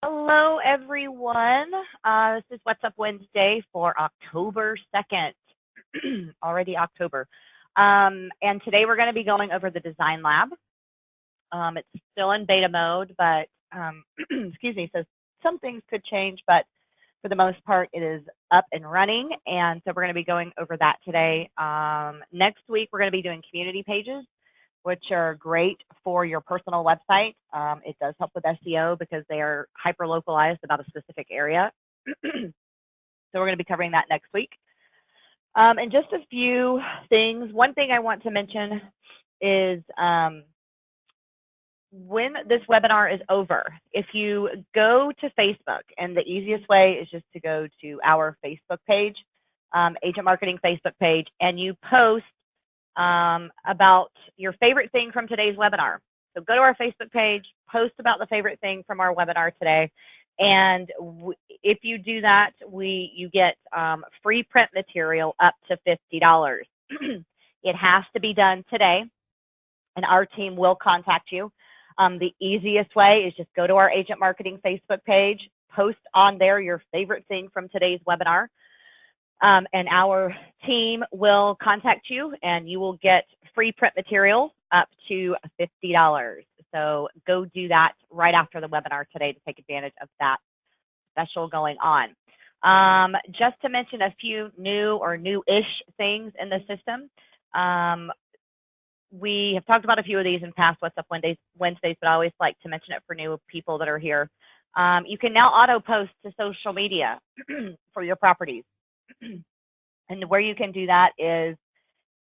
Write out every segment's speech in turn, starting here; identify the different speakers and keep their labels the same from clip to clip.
Speaker 1: Hello, everyone. This is What's Up Wednesday for October 2nd, already October. And today we're going to be going over the Design Lab. It's still in beta mode, but excuse me, so some things could change, but for the most part, it is up and running. And so we're going to be going over that today. Next week, we're going to be doing community pages, which are great for your personal website. It does help with SEO because they are hyper localized about a specific area. So we're going to be covering that next week. And just a few things. One thing I want to mention is when this webinar is over, if you go to Facebook, and the easiest way is just to go to our Facebook page, Agent Marketing Facebook page, and you post about your favorite thing from today's webinar. So go to our Facebook page, post about the favorite thing from our webinar today. And if you do that, you get free print material up to $50. It has to be done today, and our team will contact you. The easiest way is just go to our Agent Marketing Facebook page, post on there your favorite thing from today's webinar. And our team will contact you, and you will get free print material up to $50. So go do that right after the webinar today to take advantage of that special going on. Just to mention a few new or new-ish things in the system. We have talked about a few of these in past What's Up Wednesdays, but I always like to mention it for new people that are here. You can now auto-post to social media for your properties. And where you can do that is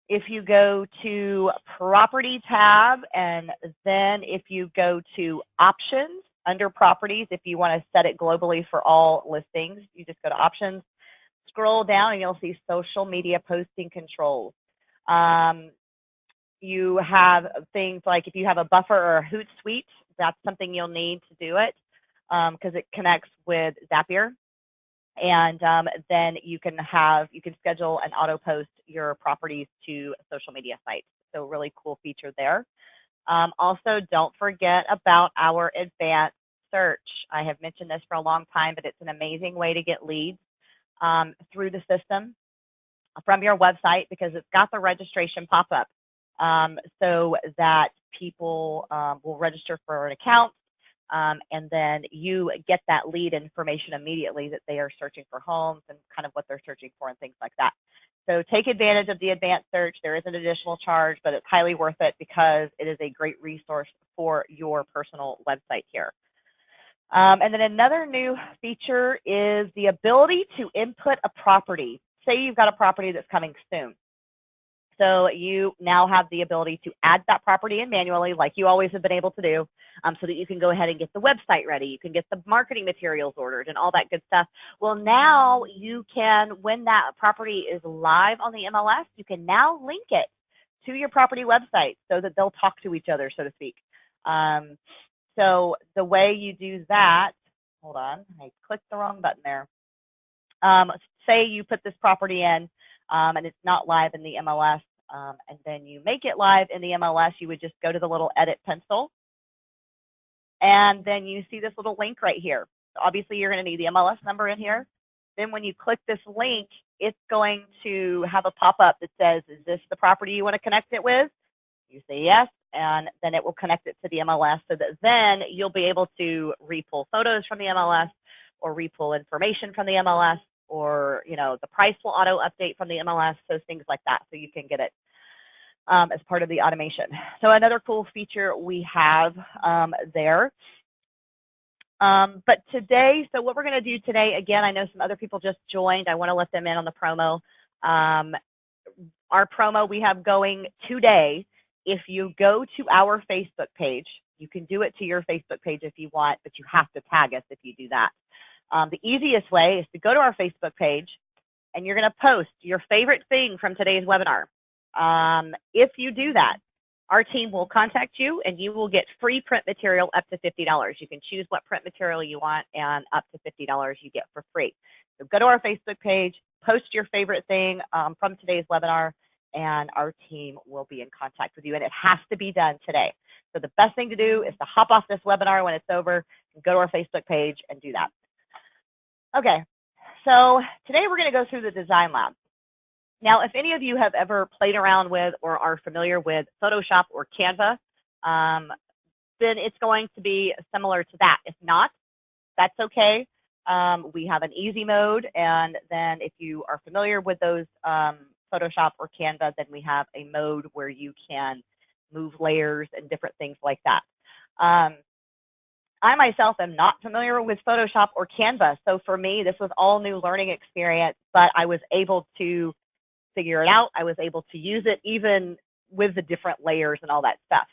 Speaker 1: if you go to Property tab, and then if you go to Options under Properties, if you want to set it globally for all listings, you just go to Options, scroll down, and you'll see Social Media Posting Controls. You have things like if you have a buffer or a Hootsuite, that's something you'll need to do it because it connects with Zapier. And then you can schedule and auto post your properties to social media sites. So really cool feature there. Also, don't forget about our advanced search. I have mentioned this for a long time, but it's an amazing way to get leads through the system from your website because it's got the registration pop-up so that people will register for an account. And then you get that lead information immediately that they are searching for homes and kind of what they're searching for and things like that. So take advantage of the advanced search. There is an additional charge, but it's highly worth it because it is a great resource for your personal website here. And then another new feature is the ability to input a property. Say you've got a property that's coming soon. So you now have the ability to add that property in manually like you always have been able to do so that you can go ahead and get the website ready. You can get the marketing materials ordered and all that good stuff. Well, now you can, when that property is live on the MLS, you can now link it to your property website so that they'll talk to each other, so to speak. So the way you do that, hold on, I clicked the wrong button there. Say you put this property in and it's not live in the MLS. And then you make it live in the MLS, you would just go to the little edit pencil. And then you see this little link right here. So obviously, you're going to need the MLS number in here. Then when you click this link, it's going to have a pop-up that says, is this the property you want to connect it with? You say yes, and then it will connect it to the MLS so that then you'll be able to re-pull photos from the MLS or re-pull information from the MLS, or the price will auto update from the MLS, so things like that, so you can get it as part of the automation. So another cool feature we have there. But today, so what we're going to do today, again, I know some other people just joined. I want to let them in on the promo. Our promo we have going today, if you go to our Facebook page, you can do it to your Facebook page if you want, but you have to tag us if you do that. The easiest way is to go to our Facebook page, and you're going to post your favorite thing from today's webinar. If you do that, our team will contact you, and you will get free print material up to $50. You can choose what print material you want, and up to $50 you get for free. So go to our Facebook page, post your favorite thing from today's webinar, and our team will be in contact with you. And it has to be done today. So the best thing to do is to hop off this webinar when it's over, Go to our Facebook page and do that. Okay, so today we're going to go through the design lab. Now, if any of you have ever played around with or are familiar with Photoshop or Canva, then it's going to be similar to that. If not, that's okay. We have an easy mode, and then if you are familiar with those Photoshop or Canva, then we have a mode where you can move layers and different things like that. I myself am not familiar with Photoshop or Canva, so for me, this was all new learning experience, but I was able to figure it out. I was able to use it even with the different layers and all that stuff.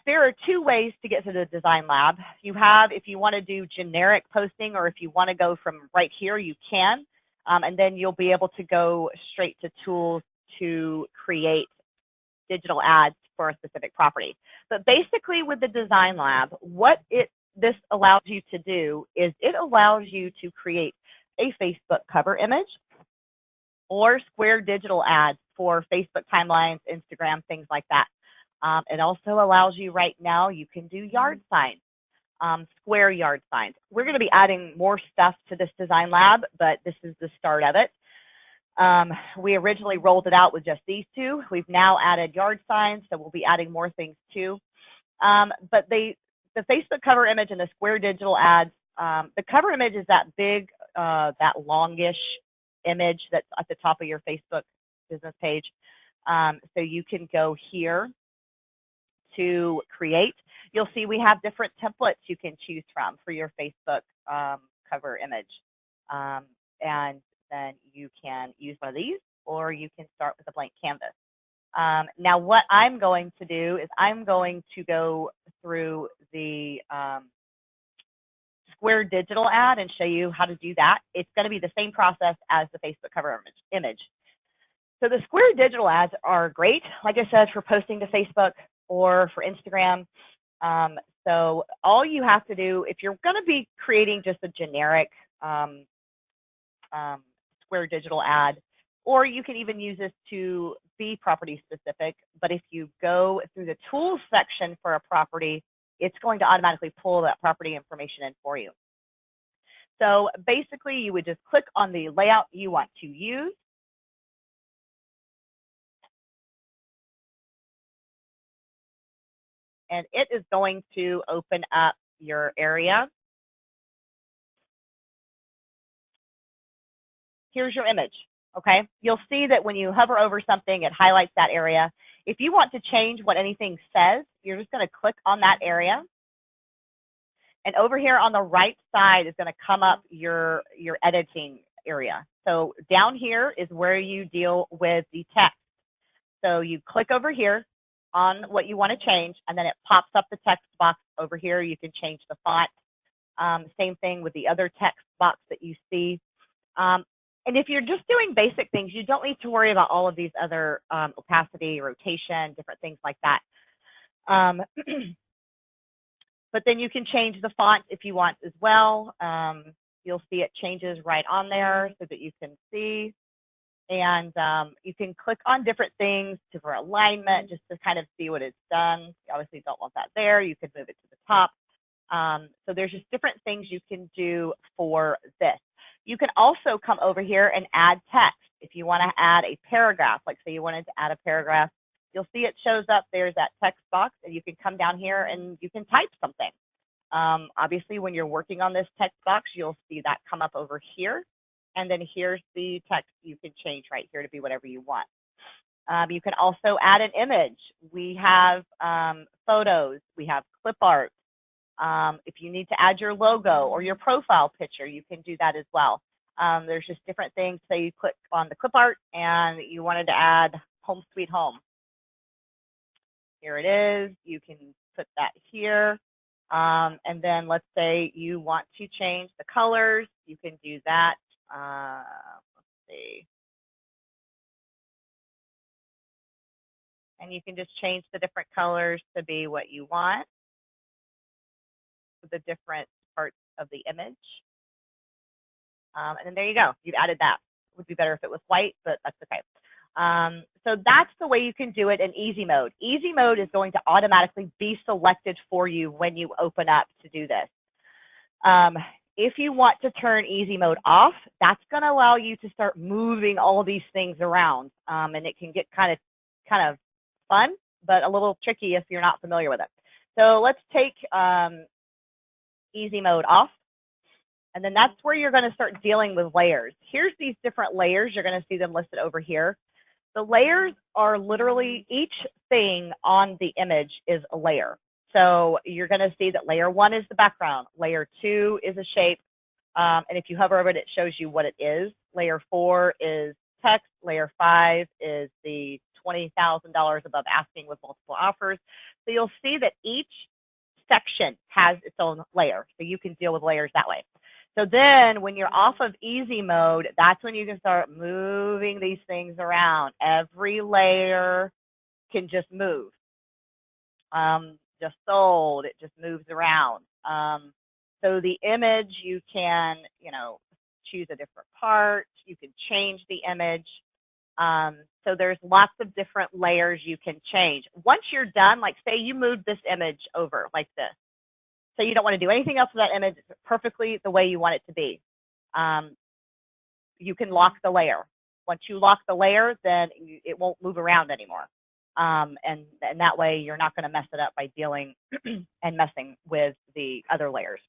Speaker 1: There are two ways to get to the design lab. You have, if you want to do generic posting, or if you want to go from right here, you can, and then you'll be able to go straight to tools to create digital ads for a specific property. But basically with the design lab, what this allows you to do is it allows you to create a Facebook cover image or square digital ads for Facebook timelines, Instagram, things like that. It also allows you right now, you can do yard signs, square yard signs. We're going to be adding more stuff to this design lab, but this is the start of it. We originally rolled it out with just these two. We've now added yard signs, so we'll be adding more things too. But the Facebook cover image and the square digital ads, the cover image is that big, that longish image that's at the top of your Facebook business page. So you can go here to create. You'll see we have different templates you can choose from for your Facebook cover image. And then you can use one of these, or you can start with a blank canvas. Now, what I'm going to do is I'm going to go through the square digital ad and show you how to do that. It's going to be the same process as the Facebook cover image. So the square digital ads are great, like I said, for posting to Facebook or for Instagram. So all you have to do, if you're going to be creating just a generic square digital ad, or you can even use this to be property specific, but if you go through the tools section for a property, it's going to automatically pull that property information in for you. So basically, you would just click on the layout you want to use. And it is going to open up your area. Here's your image, okay? You'll see that when you hover over something, it highlights that area. If you want to change what anything says, you're just going to click on that area. And over here on the right side is going to come up your editing area. So down here is where you deal with the text. So you click over here on what you want to change, and then it pops up the text box over here. You can change the font. Same thing with the other text box that you see. And if you're just doing basic things, you don't need to worry about all of these other opacity, rotation, different things like that. But then you can change the font if you want as well. You'll see it changes right on there so that you can see. And you can click on different things for alignment, just to kind of see what it's done. You obviously don't want that there. You could move it to the top. So there's just different things you can do for this. You can also come over here and add text. If you want to add a paragraph, like say you wanted to add a paragraph, you'll see it shows up. There's that text box, and you can come down here and you can type something. Obviously, when you're working on this text box, you'll see that come up over here. And then here's the text you can change right here to be whatever you want. You can also add an image. We have photos. We have clip art. If you need to add your logo or your profile picture, you can do that as well. There's just different things. Say you click on the clip art and you wanted to add Home Sweet Home. Here it is. You can put that here. And then let's say you want to change the colors. You can do that. Let's see. And you can just change the different colors to be what you want for the different parts of the image. And then there you go. You've added that. It would be better if it was white, but that's okay. So that's the way you can do it in easy mode. Easy mode is going to automatically be selected for you when you open up to do this. If you want to turn easy mode off, that's going to allow you to start moving all these things around, and it can get kind of fun, but a little tricky if you're not familiar with it. So let's take easy mode off, and then that's where you're going to start dealing with layers. Here's these different layers. You're going to see them listed over here. The layers are literally, each thing on the image is a layer. So you're going to see that layer 1 is the background, layer 2 is a shape, and if you hover over it, it shows you what it is. Layer 4 is text, layer 5 is the $20,000 above asking with multiple offers. So you'll see that each section has its own layer, so you can deal with layers that way. So then when you're off of easy mode, that's when you can start moving these things around. Every layer can just move. Just sold, it just moves around. So the image, you can, choose a different part. You can change the image. So there's lots of different layers you can change. Once you're done, like say you moved this image over like this. So you don't want to do anything else with that image. It's perfectly the way you want it to be. You can lock the layer. Once you lock the layer, then it won't move around anymore. And that way you're not going to mess it up by dealing and messing with the other layers.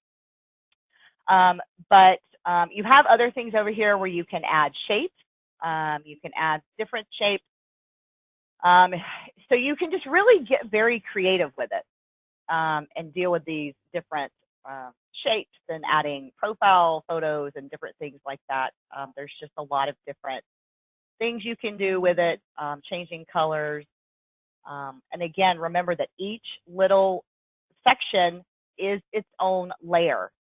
Speaker 1: But you have other things over here where you can add shapes. You can add different shapes. So you can just really get very creative with it. And deal with these different shapes and adding profile photos and different things like that. There's just a lot of different things you can do with it, changing colors. And again, remember that each little section is its own layer.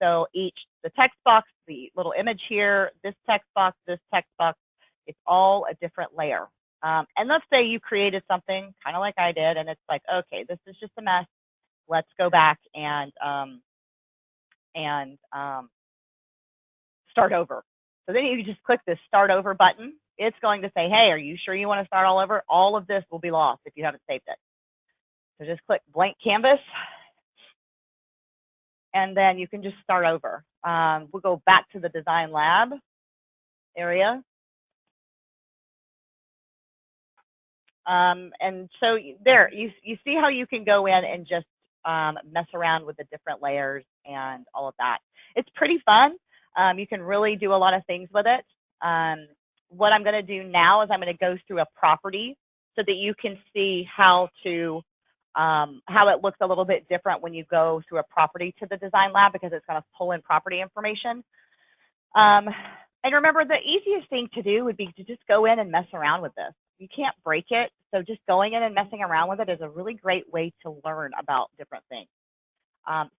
Speaker 1: So the text box, the little image here, this text box, it's all a different layer. And let's say you created something kind of like I did, and it's like, okay, this is just a mess. Let's go back and start over. So then you just click this start over button. It's going to say, hey, are you sure you want to start all over? All of this will be lost if you haven't saved it. So just click blank canvas, and then you can just start over. We'll go back to the design lab area. And so there, you see how you can go in and just mess around with the different layers and all of that. It's pretty fun. You can really do a lot of things with it. What I'm going to do now is I'm going to go through a property so that you can see how it looks a little bit different when you go through a property to the design lab, because it's going to pull in property information. And remember, the easiest thing to do would be to just go in and mess around with this. You can't break it, so just going in and messing around with it is a really great way to learn about different things.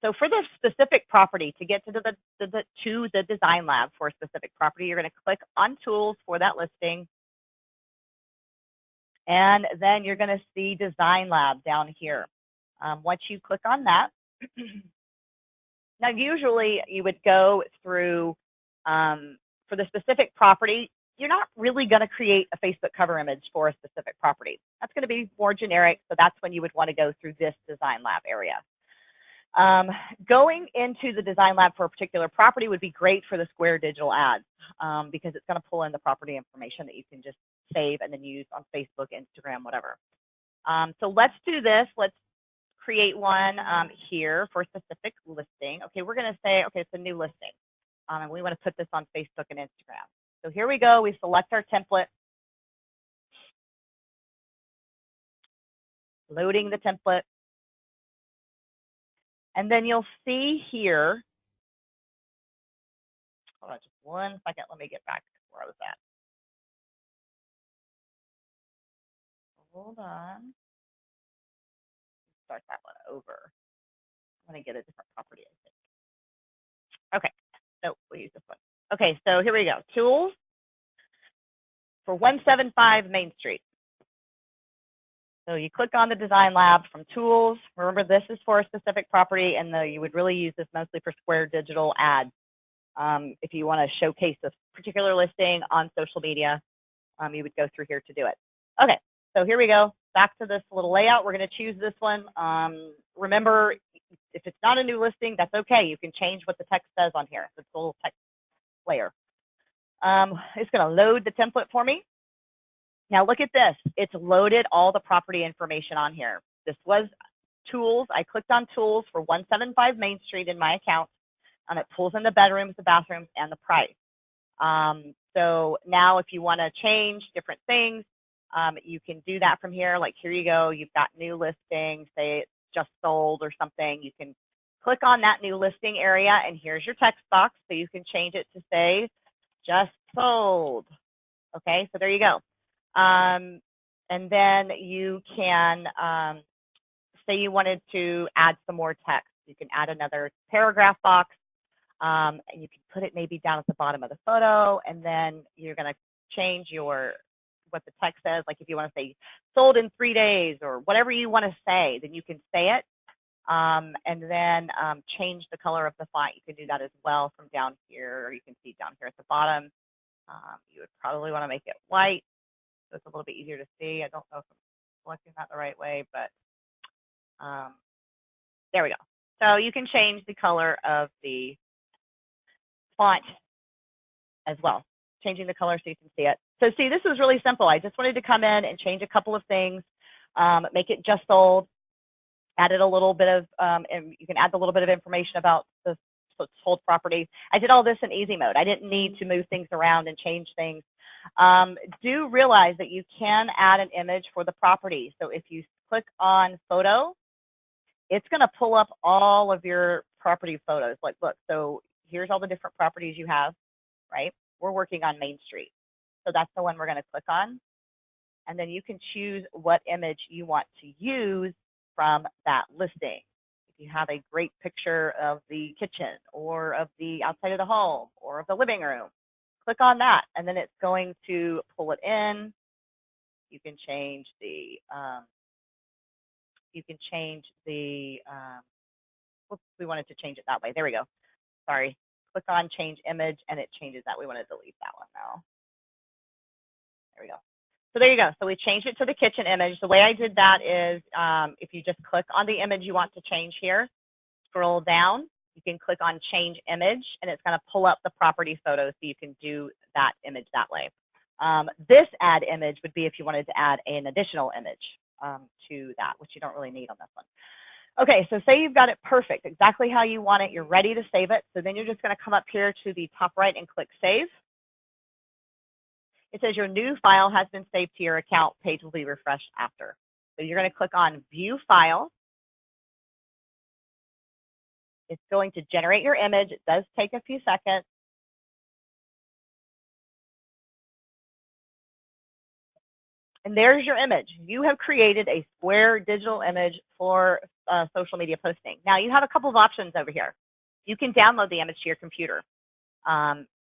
Speaker 1: So for this specific property, to get to the design lab for a specific property, you're going to click on Tools for that listing, and then you're going to see Design Lab down here. Once you click on that, now usually you would go through, for the specific property, you're not really going to create a Facebook cover image for a specific property. That's going to be more generic, so that's when you would want to go through this Design Lab area. Going into the Design Lab for a particular property would be great for the Square digital ads, because it's going to pull in the property information that you can just save and then use on Facebook, Instagram, whatever. So let's do this. Let's create one here for a specific listing. Okay, we're going to say, okay, it's a new listing. And we want to put this on Facebook and Instagram. So here we go. We select our template. Loading the template. And then you'll see here, hold on just 1 second. Let me get back to where I was at. Hold on. Start that one over. I'm going to get a different property, I think. Okay, so we'll use this one. Okay, so here we go. Tools for 175 Main Street. So you click on the Design Lab from Tools. Remember, this is for a specific property, and you would really use this mostly for Square digital ads. If you want to showcase a particular listing on social media, you would go through here to do it. Okay, so here we go. Back to this little layout. We're going to choose this one. Remember, if it's not a new listing, that's okay. You can change what the text says on here. It's a little text layer. It's going to load the template for me. Now look at this. It's loaded all the property information on here. This was tools. I clicked on tools for 175 Main Street in my account. It pulls in the bedrooms, the bathrooms, and the price. So now if you want to change different things, you can do that from here. Like here you go. You've got new listings. Say it's just sold or something. You can click on that new listing area, and here's your text box. So you can change it to say just sold. Okay, so there you go. And then you can say you wanted to add some more text. You can add another paragraph box, and you can put it maybe down at the bottom of the photo, and then you're going to change what the text says. Like if you want to say sold in 3 days or whatever you want to say, then you can say it, and then change the color of the font. You can do that as well from down here, or you can see down here at the bottom. You would probably want to make it white, so it's a little bit easier to see. I don't know if I'm selecting that the right way, but there we go. So you can change the color of the font as well, changing the color so you can see it. So see, this was really simple. I just wanted to come in and change a couple of things, make it just sold, added a little bit of, and you can add a little bit of information about the sold property. I did all this in easy mode. I didn't need to move things around and change things. Do realize that you can add an image for the property. So if you click on photo, it's going to pull up all of your property photos. Like, look, so here's all the different properties you have, right? We're working on Main Street. So that's the one we're going to click on. And then you can choose what image you want to use from that listing. If you have a great picture of the kitchen or of the outside of the home or of the living room, click on that, and then it's going to pull it in. You can change the, whoops, we wanted to change it that way. There we go. Sorry. Click on change image, and it changes that. We want to delete that one now. There we go. So there you go. So we changed it to the kitchen image. The way I did that is if you just click on the image you want to change here, scroll down, you can click on change image, and it's going to pull up the property photo so you can do that image that way. This add image would be if you wanted to add an additional image to that, which you don't really need on this one. Okay, so say you've got it perfect, exactly how you want it. You're ready to save it. So then you're just going to come up here to the top right and click save. It says your new file has been saved to your account. Page will be refreshed after. So you're going to click on view file. It's going to generate your image. It does take a few seconds. And there's your image. You have created a square digital image for social media posting. Now you have a couple of options over here. You can download the image to your computer.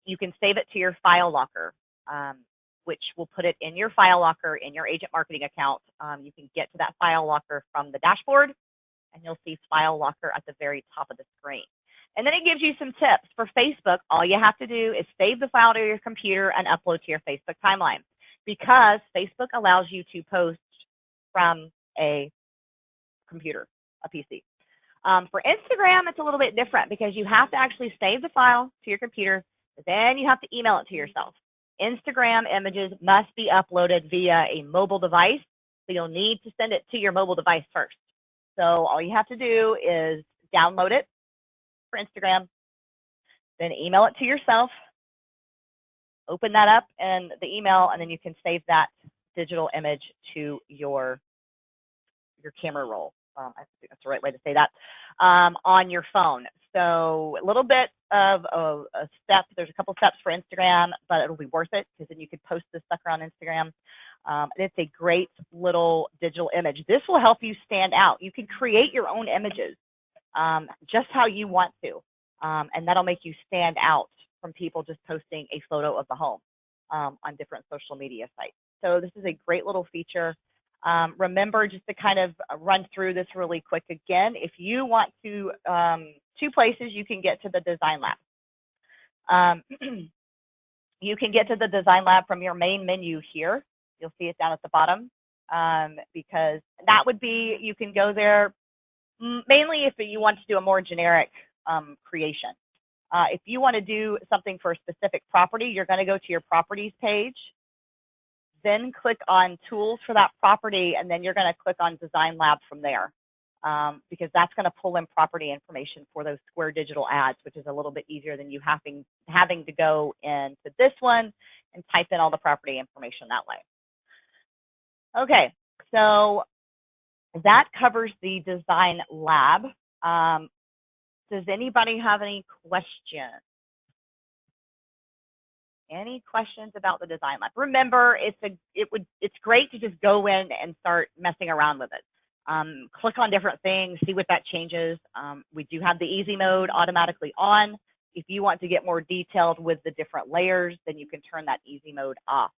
Speaker 1: You can save it to your file locker, which will put it in your file locker in your agent marketing account. You can get to that file locker from the dashboard, and you'll see file locker at the very top of the screen. And then it gives you some tips. For Facebook, all you have to do is save the file to your computer and upload to your Facebook timeline, because Facebook allows you to post from a computer, a PC. For Instagram, it's a little bit different because you have to actually save the file to your computer, but then you have to email it to yourself. Instagram images must be uploaded via a mobile device, so you'll need to send it to your mobile device first. So all you have to do is download it for Instagram, then email it to yourself, open that up in the email, and then you can save that digital image to your camera roll. I think that's the right way to say that, on your phone. So a little bit of a step. There's a couple steps for Instagram, but it'll be worth it because then you could post this sucker on Instagram. And it's a great little digital image. This will help you stand out. You can create your own images just how you want to, and that'll make you stand out from people just posting a photo of the home on different social media sites. So this is a great little feature. Remember, just to kind of run through this really quick again, if you want to, two places you can get to the Design Lab. You can get to the Design Lab from your main menu here. You'll see it down at the bottom, because that would be, you can go there mainly if you want to do a more generic creation. If you want to do something for a specific property, you're going to go to your properties page, then click on tools for that property, and then you're going to click on Design Lab from there, because that's going to pull in property information for those Square Digital ads, which is a little bit easier than you having to go into this one and type in all the property information that way. Okay, so that covers the Design Lab. Does anybody have any questions? Any questions about the Design Lab? Remember, it's great to just go in and start messing around with it. Click on different things, see what that changes. We do have the easy mode automatically on. If you want to get more detailed with the different layers, then you can turn that easy mode off.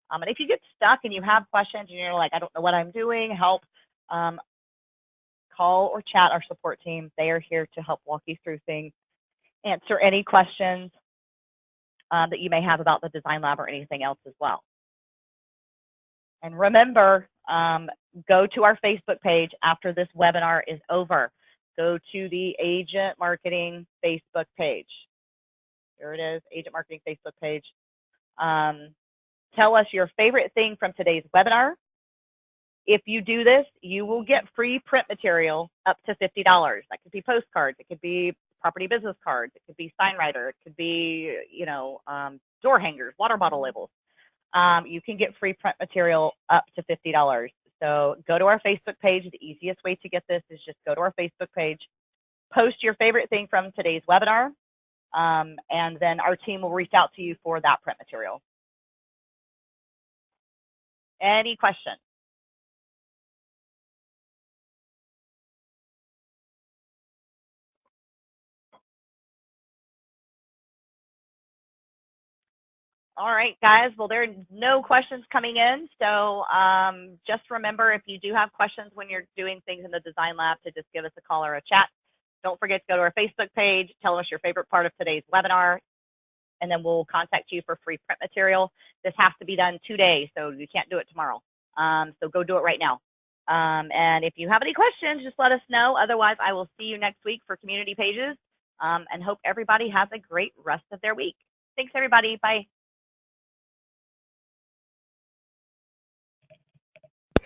Speaker 1: And if you get stuck and you have questions and you're like, I don't know what I'm doing, help, call or chat our support team. They are here to help walk you through things, answer any questions that you may have about the Design Lab or anything else as well. And remember, go to our Facebook page after this webinar is over. Go to the Agent Marketing Facebook page. Here it is, Agent Marketing Facebook page. Tell us your favorite thing from today's webinar. If you do this, you will get free print material up to $50. That could be postcards, it could be property business cards, it could be sign writer, it could be, door hangers, water bottle labels. You can get free print material up to $50. So go to our Facebook page. The easiest way to get this is just go to our Facebook page, post your favorite thing from today's webinar, and then our team will reach out to you for that print material. Any questions? All right, guys. Well, there are no questions coming in. So just remember, if you do have questions when you're doing things in the Design Lab, to just give us a call or a chat. Don't forget to go to our Facebook page, tell us your favorite part of today's webinar, and then we'll contact you for free print material. This has to be done today, so you can't do it tomorrow. So go do it right now. And if you have any questions, just let us know. Otherwise, I will see you next week for community pages, and hope everybody has a great rest of their week. Thanks, everybody. Bye.